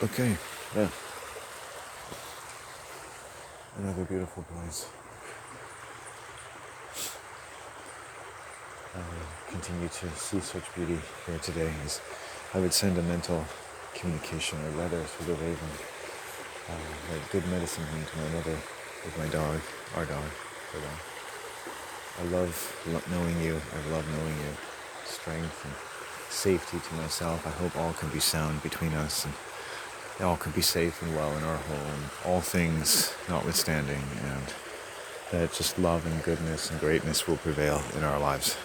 Okay, yeah, another beautiful place. I continue to see such beauty here today as I would send a mental communication or letter through the raven, like good medicine home to my mother with my dog, our dog, her dog. I love knowing you, I love knowing you. Strength and safety to myself. I hope all can be sound between us and all can be safe and well in our home, all things notwithstanding, and that just love and goodness and greatness will prevail in our lives.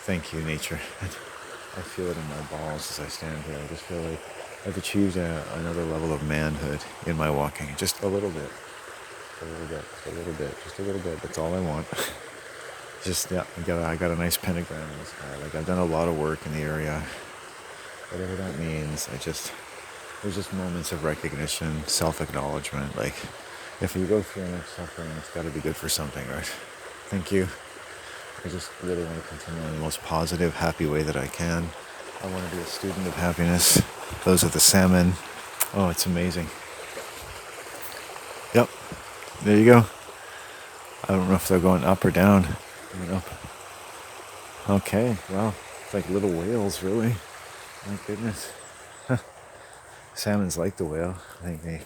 Thank you, nature. I feel it in my balls as I stand here. I just feel like I've achieved another level of manhood in my walking. Just a little bit. A little bit. Just a little bit. Just a little bit. That's all I want. Just, yeah, I got a nice pentagram in the sky. Like, I've done a lot of work in the area. Whatever that means, there's just moments of recognition, self-acknowledgement. Like, if you go through enough suffering, it's got to be good for something, right? Thank you. I just really want to continue in the most positive, happy way that I can. I want to be a student of happiness. Those are the salmon. Oh, it's amazing. Yep, there you go. I don't know if they're going up or down. Going up. Okay, well, it's like little whales, really. My goodness. Salmon's like the whale. I think they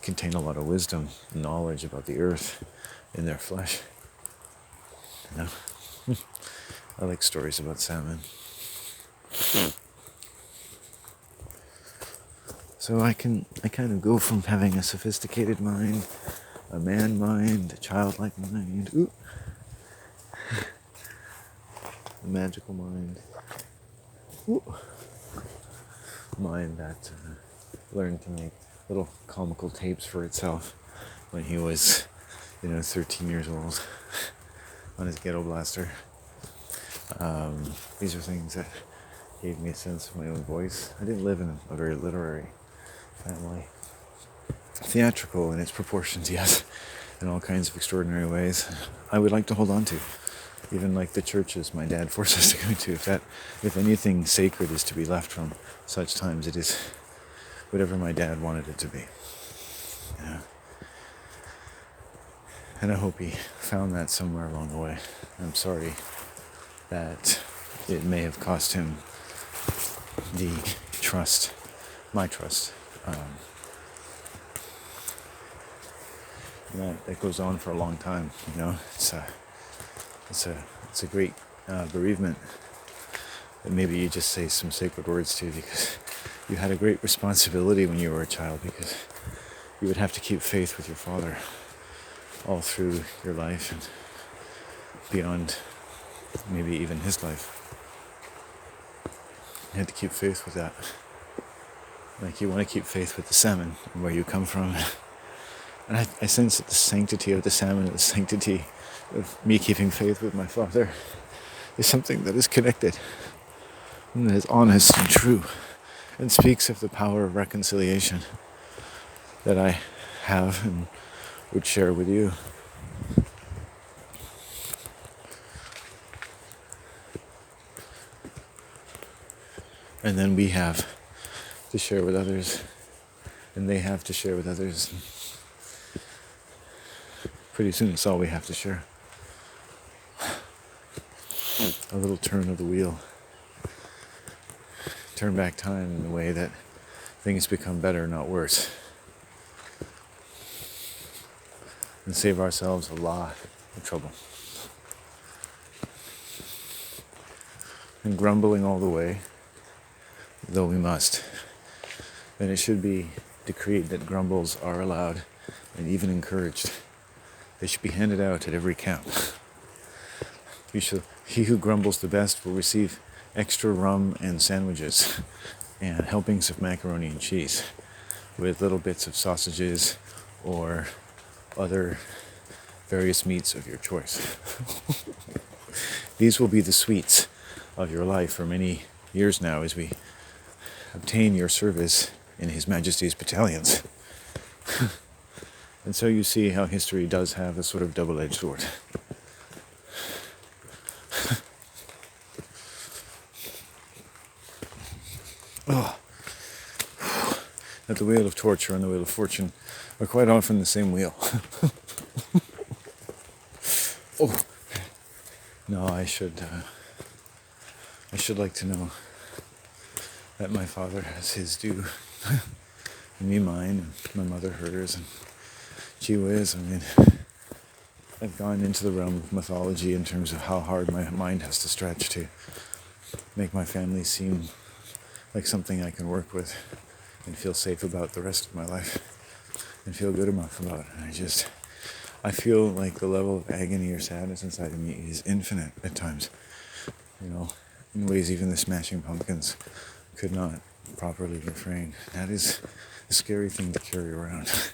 contain a lot of wisdom and knowledge about the earth in their flesh. You know? I like stories about salmon. So I kind of go from having a sophisticated mind, a man mind, a childlike mind, a magical mind, mind that learned to make little comical tapes for itself when he was, 13 years old on his ghetto blaster. These are things that gave me a sense of my own voice. I didn't live in a very literary family. Theatrical in its proportions, yes, in all kinds of extraordinary ways. I would like to hold on to, even like the churches my dad forced us to go to. If anything sacred is to be left from such times, it is whatever my dad wanted it to be. Yeah. And I hope he found that somewhere along the way. I'm sorry that it may have cost him the trust, my trust. That goes on for a long time. It's a great bereavement that maybe you just say some sacred words to, because you had a great responsibility when you were a child, because you would have to keep faith with your father all through your life and beyond maybe even his life. You had to keep faith with that. Like, you want to keep faith with the salmon and where you come from. And I sense that the sanctity of the salmon and the sanctity of me keeping faith with my father is something that is connected and that is honest and true and speaks of the power of reconciliation that I have and would share with you. And then we have to share with others, and they have to share with others. Pretty soon it's all we have to share. A little turn of the wheel. Turn back time in a way that things become better, not worse. And save ourselves a lot of trouble. And grumbling all the way, though we must. And it should be decreed that grumbles are allowed and even encouraged. They should be handed out at every camp. He who grumbles the best will receive extra rum and sandwiches and helpings of macaroni and cheese with little bits of sausages or other various meats of your choice. These will be the sweets of your life for many years now as we obtain your service in His Majesty's battalions. And so you see how history does have a sort of double-edged sword. that the wheel of torture and the wheel of fortune are quite often the same wheel. Oh, no, I should like to know that my father has his due, and me mine, and my mother hers, and gee whiz, I mean, I've gone into the realm of mythology in terms of how hard my mind has to stretch to make my family seem like something I can work with and feel safe about the rest of my life and feel good enough about. And I feel like the level of agony or sadness inside of me is infinite at times. You know, in ways even the Smashing Pumpkins could not properly refrain. That is a scary thing to carry around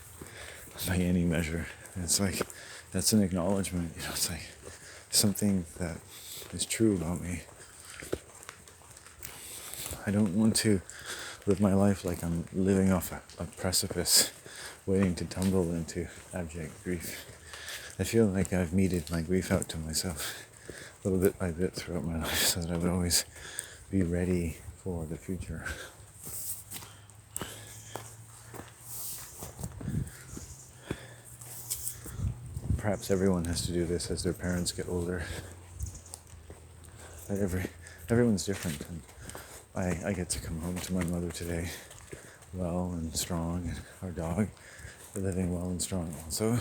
by any measure. And it's like, that's an acknowledgement, you know, it's like something that is true about me. I don't want to live my life like I'm living off a precipice, waiting to tumble into abject grief. I feel like I've meted my grief out to myself, little bit by bit throughout my life, so that I would always be ready for the future. Perhaps everyone has to do this as their parents get older. Everyone's different. And I get to come home to my mother today, well and strong, and our dog living well and strong also.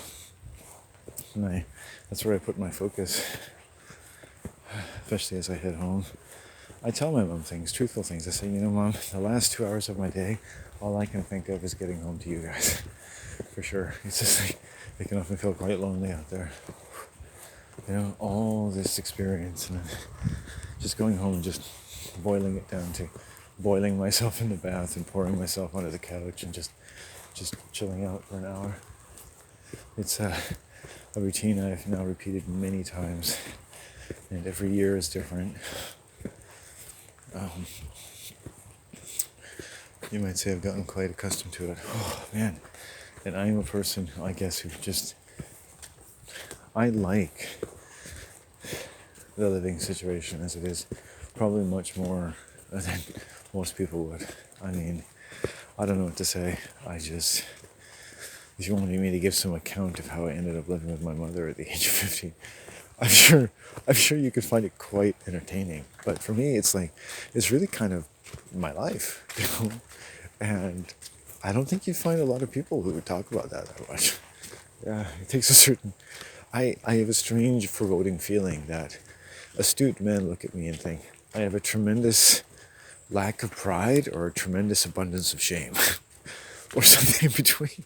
And that's where I put my focus, especially as I head home. I tell my mom things, truthful things. I say, you know, Mom, the last 2 hours of my day, all I can think of is getting home to you guys. For sure. It's just like, it can often feel quite lonely out there. You know, all this experience and then just going home and just boiling it down to boiling myself in the bath and pouring myself onto the couch and just chilling out for an hour. It's a routine I've now repeated many times, and every year is different. You might say I've gotten quite accustomed to it. Oh man, and I'm a person, I guess, who just, I like the living situation as it is, probably much more than most people would. I mean, I don't know what to say. If you wanted me to give some account of how I ended up living with my mother at the age of 50, I'm sure you could find it quite entertaining. But for me, it's like, it's really kind of my life, you know? And I don't think you'd find a lot of people who would talk about that much. Yeah, it takes a certain, I have a strange foreboding feeling that astute men look at me and think I have a tremendous lack of pride or a tremendous abundance of shame or something in between.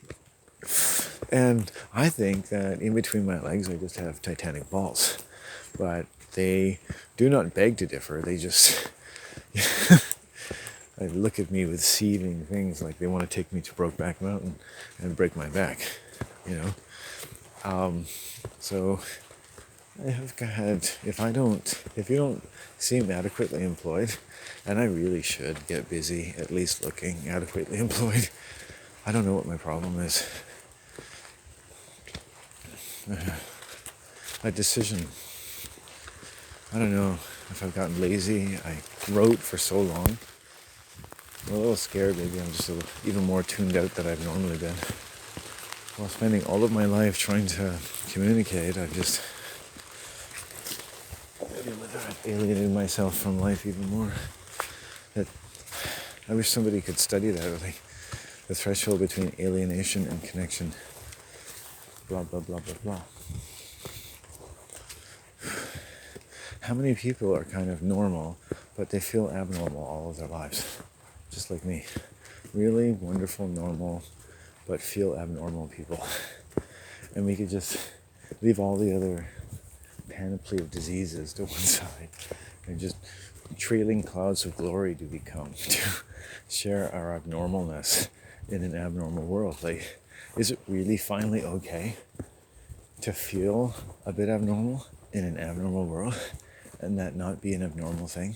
And I think that in between my legs I just have titanic balls. But they do not beg to differ. They just they look at me with seething things like they want to take me to Brokeback Mountain and break my back, you know. So I have had, if you don't seem adequately employed, and I really should get busy, at least looking adequately employed. I don't know what my problem is. A decision. I don't know if I've gotten lazy. I wrote for so long. I'm a little scared. Maybe I'm just even more tuned out than I've normally been. While spending all of my life trying to communicate, I've just alienated myself from life even more. That I wish somebody could study that, like the threshold between alienation and connection. Blah, blah, blah, blah, blah. How many people are kind of normal, but they feel abnormal all of their lives? Just like me. Really wonderful, normal, but feel abnormal people. And we could just leave all the other panoply of diseases to one side and just trailing clouds of glory to become, to share our abnormalness in an abnormal world. Like, is it really finally okay to feel a bit abnormal in an abnormal world and that not be an abnormal thing?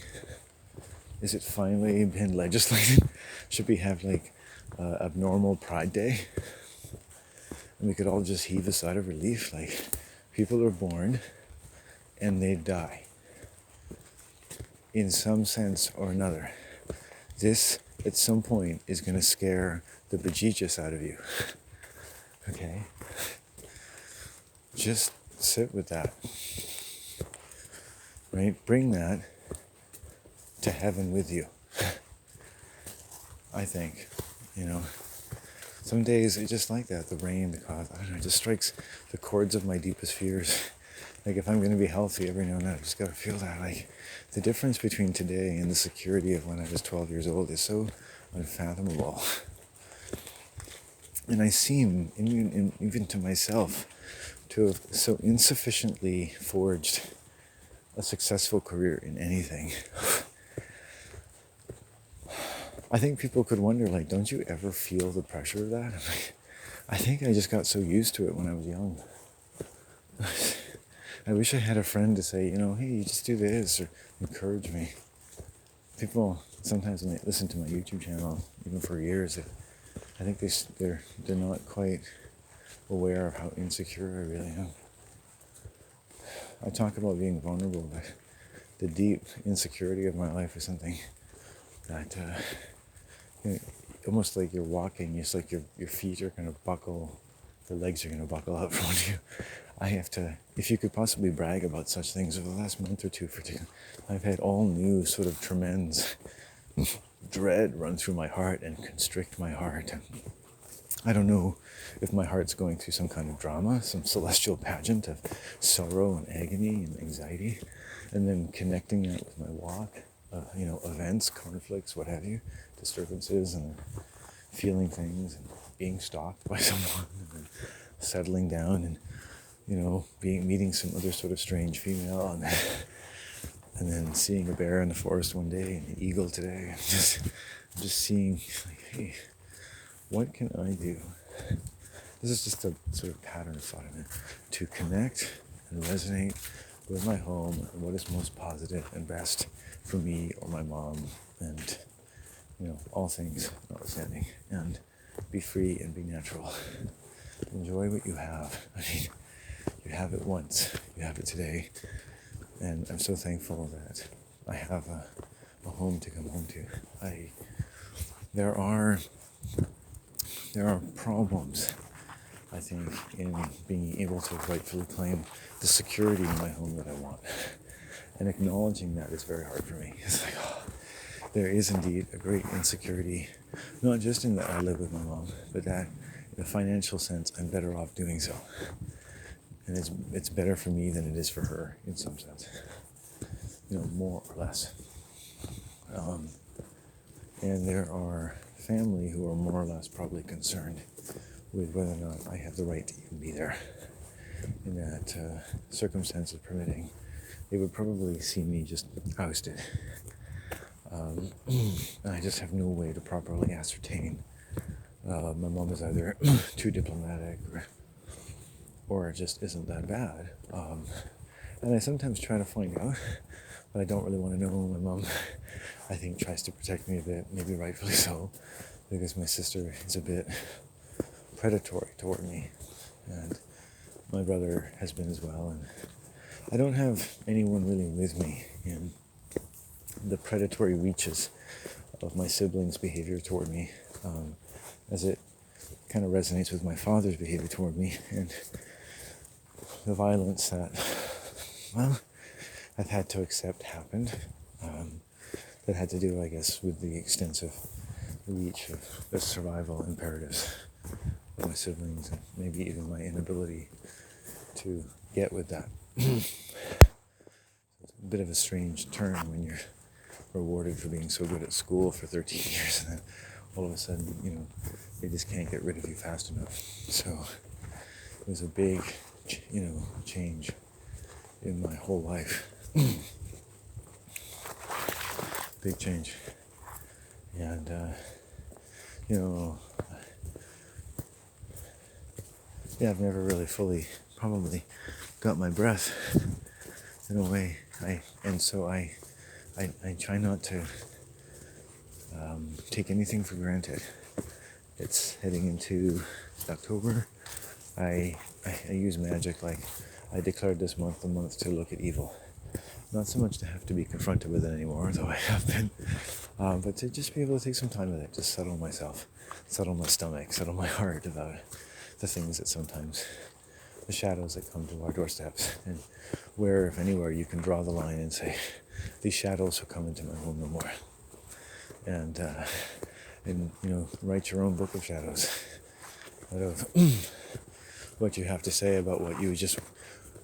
Is it finally been legislated? Should we have like abnormal Pride Day? And we could all just heave a sigh of relief. Like, people are born and they die in some sense or another. This at some point is going to scare the bejesus out of you. Okay? Just sit with that. Right? Bring that to heaven with you. I think, some days it's just like that. The rain, the cough, I don't know, it just strikes the chords of my deepest fears. Like if I'm going to be healthy every now and then, I just got to feel that. Like the difference between today and the security of when I was 12 years old is so unfathomable. And I seem, even to myself, to have so insufficiently forged a successful career in anything. I think people could wonder, like, don't you ever feel the pressure of that? I'm like, I think I just got so used to it when I was young. I wish I had a friend to say, hey, you just do this, or encourage me. People, sometimes when they listen to my YouTube channel, even for years, I think they're not quite aware of how insecure I really am. I talk about being vulnerable, but the deep insecurity of my life is something that almost like you're walking, it's like your feet are going to buckle, the legs are going to buckle out from under you. I have to, if you could possibly brag about such things over the last month or two, I've had all new sort of tremendous dread run through my heart and constrict my heart. I don't know if my heart's going through some kind of drama, some celestial pageant of sorrow and agony and anxiety, and then connecting that with my walk, events, conflicts, what have you, disturbances, and feeling things, and being stalked by someone, and then settling down, and meeting some other sort of strange female, and then seeing a bear in the forest one day and an eagle today. Just seeing, like, hey, what can I do? This is just a sort of pattern of thought in it, to connect and resonate with my home and what is most positive and best for me or my mom, and all things notwithstanding, and be free and be natural. Enjoy what you have. I mean, you have it once, you have it today, and I'm so thankful that I have a home to come home to. There are problems, I think, in being able to rightfully claim the security in my home that I want. And acknowledging that is very hard for me. It's like, there is indeed a great insecurity, not just in that I live with my mom, but that in a financial sense, I'm better off doing so. And it's better for me than it is for her, in some sense. More or less. And there are family who are more or less probably concerned with whether or not I have the right to even be there. In that circumstances permitting, they would probably see me just ousted. And I just have no way to properly ascertain. My mom is either too diplomatic or it just isn't that bad. And I sometimes try to find out, but I don't really want to know. My mom, I think, tries to protect me a bit, maybe rightfully so, because my sister is a bit predatory toward me, and my brother has been as well, and I don't have anyone really with me in the predatory reaches of my siblings' behavior toward me, as it kind of resonates with my father's behavior toward me, and the violence that, I've had to accept happened, that had to do, I guess, with the extensive reach of the survival imperatives of my siblings, and maybe even my inability to get with that. It's a bit of a strange turn when you're rewarded for being so good at school for 13 years, and then all of a sudden, they just can't get rid of you fast enough. So it was a big, change in my whole life. Big change. And, I've never really fully probably got my breath in a way. I try not to take anything for granted. It's heading into October. I use magic, like I declared this month the month to look at evil. Not so much to have to be confronted with it anymore, though I have been But to just be able to take some time with it, just settle myself, settle my stomach, settle my heart about the things that sometimes, the shadows that come to our doorsteps, and where, if anywhere, you can draw the line and say, these shadows will come into my home no more. And write your own book of shadows out of what you have to say about what you just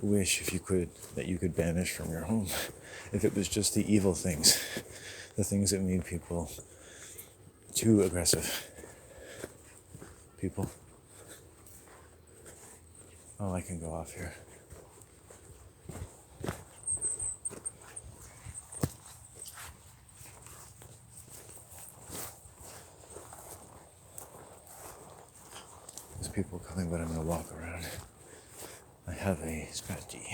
wish, if you could, that you could banish from your home. If it was just the evil things, the things that made people too aggressive. People. Oh, I can go off here. There's people coming, but I'm going to walk around. I have a strategy.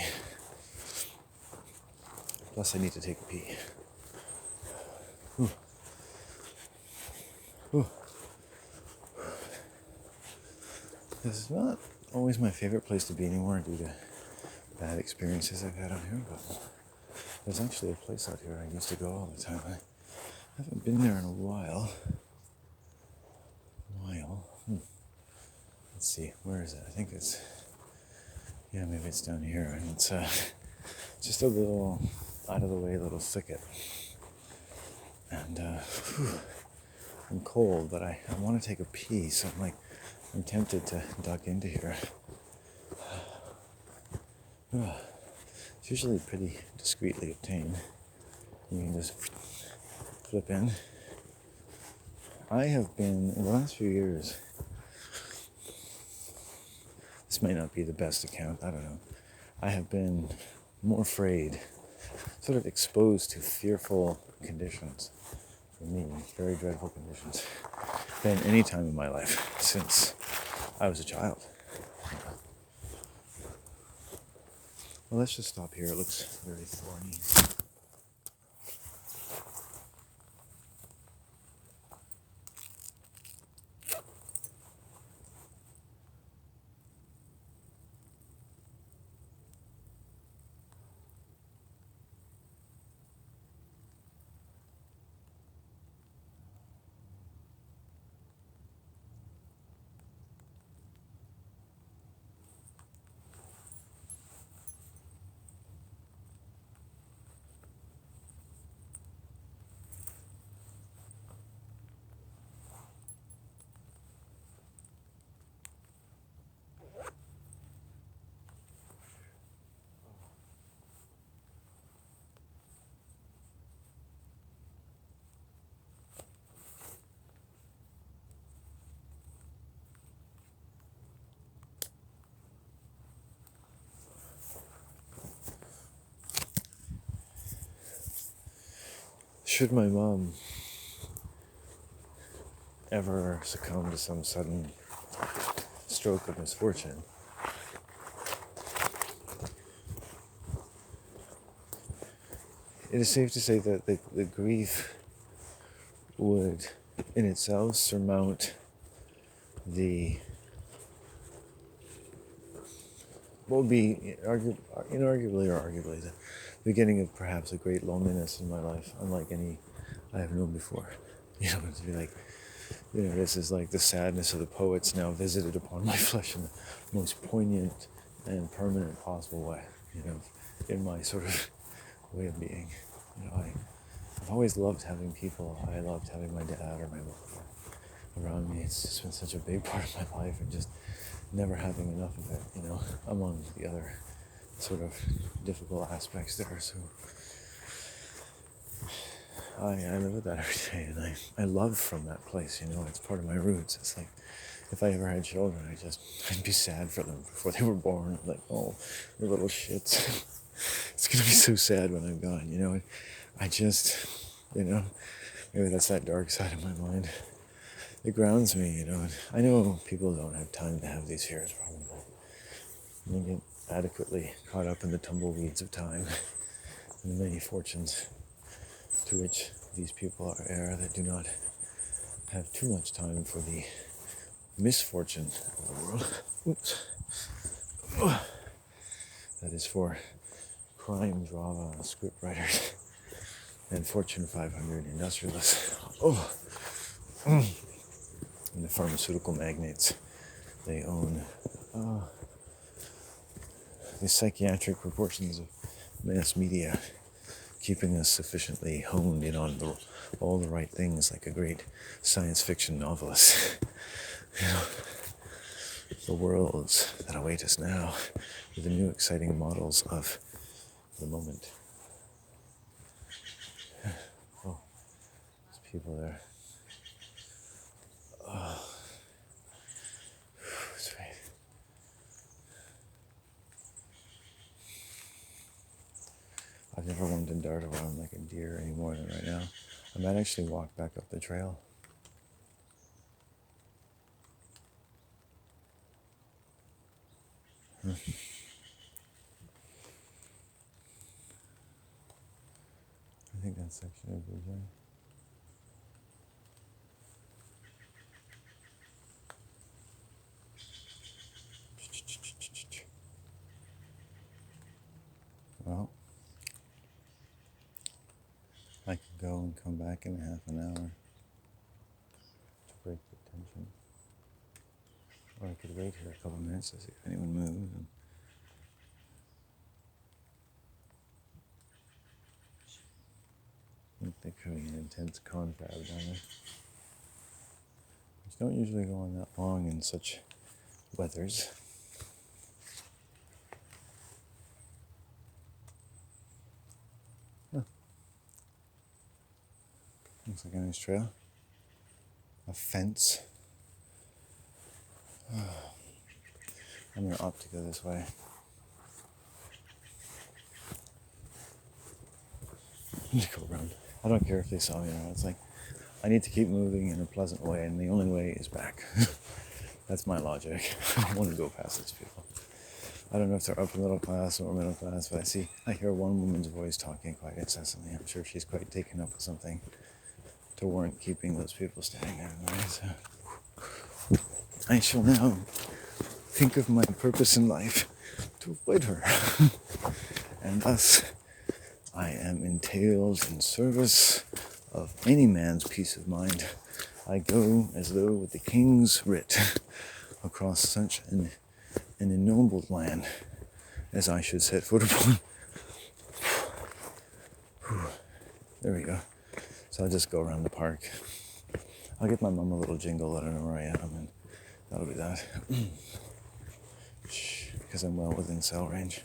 Plus, I need to take a pee. Whew. Whew. This is not always my favorite place to be anymore due to bad experiences I've had out here, but there's actually a place out here I used to go all the time. I haven't been there in a while. Let's see, where is it? I think it's, maybe it's down here. And it's just a little out of the way little thicket. And I'm cold, but I want to take a pee, so I'm tempted to duck into here. It's usually pretty discreetly obtained. You can just flip in. I have been, in the last few years, this might not be the best account, I don't know. I have been more afraid, sort of exposed to fearful conditions, for me, very dreadful conditions, than any time in my life since I was a child. Well, let's just stop here. It looks very thorny. Should my mom ever succumb to some sudden stroke of misfortune, it is safe to say that the grief would in itself surmount what would be inarguably or arguably the beginning of perhaps a great loneliness in my life, unlike any I have known before. To be like, this is like the sadness of the poets now visited upon my flesh in the most poignant and permanent possible way, in my sort of way of being. I've always loved having people. I loved having my dad or my mom around me. It's just been such a big part of my life, and just never having enough of it, among the other sort of difficult aspects there. So I live with that every day, and I love from that place, it's part of my roots. It's like, if I ever had children, I'd be sad for them before they were born. Like, oh, they're little shits. It's gonna be so sad when I'm gone, I just, maybe that's that dark side of my mind. It grounds me, and I know people don't have time to have these fears, probably. They get adequately caught up in the tumbleweeds of time and the many fortunes to which these people are heir that do not have too much time for the misfortune of the world. Oops. That is for crime drama script writers. and Fortune 500 industrialists. Oh, and the pharmaceutical magnates. They own the psychiatric proportions of mass media, keeping us sufficiently honed in on all the right things, like a great science fiction novelist. You know, the worlds that await us now with the new exciting models of the moment. Oh, there's people there. Oh, that's right. I've never wanted to dart around like a deer any more than right now. I might actually walk back up the trail. I think that section of bridge. Well, I could go and come back in half an hour to break the tension. Or I could wait here a couple of minutes to see if anyone moves. I think they're having an intense confab down there. Which don't usually go on that long in such weathers. Huh. Looks like a nice trail. A fence. I'm going to opt to go this way. Go around. I don't care if they saw me or not. It's like, I need to keep moving in a pleasant way, and the only way is back. That's my logic. I don't want to go past these people. I don't know if they're upper middle class or middle class, but I hear one woman's voice talking quite incessantly. I'm sure she's quite taken up with something to warrant keeping those people standing there in the way. So I shall now think of my purpose in life to avoid her. And thus, I am entailed in service of any man's peace of mind. I go as though with the king's writ across such an ennobled land as I should set foot upon. There we go. So I'll just go around the park. I'll give my mom a little jingle, let her know where I am, and that'll be that. Because I'm well within cell range.